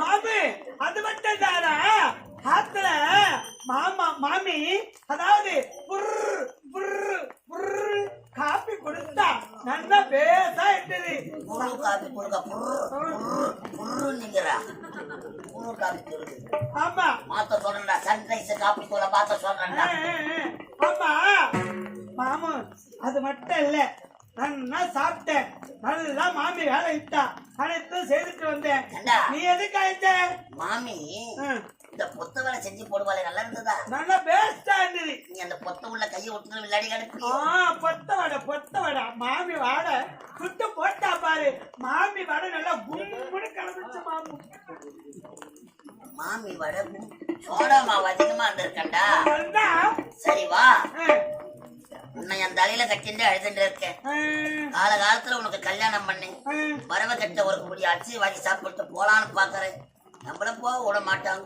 மாமி அது மட்டும் தானா ஆத்துல மாமா மாமி அதாவது காப்பி கொடுத்தா நல்லா பேசா இருந்தது. காப்பி கொடுக்க ஆமா மாத்த சொல்றா சன்ரைஸ் காப்பி சொல்ல மாத்த சொல்றா. ஆமா மாமா அது மட்டும் இல்ல நல்லா சாப்பிட்டேன் நல்லா மாமி வேலை இட்டா அனைத்தும் செய்துட்டு வந்தேன். நீ எதுக்கு ஆயிட்ட மாமி? இந்த பொத்த வேலை செஞ்சு போடுவாளே நல்லா இருந்ததா? நல்லா பெஸ்டா இருந்தது. நீ அந்த பொத்த உள்ள கையை ஒட்டுன விளையாடி கிடக்கு. பொத்த வடை மாமி வாடை சுட்டு போட்டா பாரு. மாமி வடை நல்லா கும்முன்னு கிளம்பிச்சு மாமி. மாமி வடை சோடா மாவு அதிகமா இருந்திருக்கண்டா. சரி வா, உன்னை என் தலையில கட்டிட்டு அழுதுட்டு இருக்கேன். காலகாலத்துல உனக்கு கல்யாணம் பண்ணி வரவ கட்ட ஒரு குடி அரிசி வாங்கி சாப்பிட்டு போலான்னு பாக்குறேன். நம்மள போக விட மாட்டாங்க.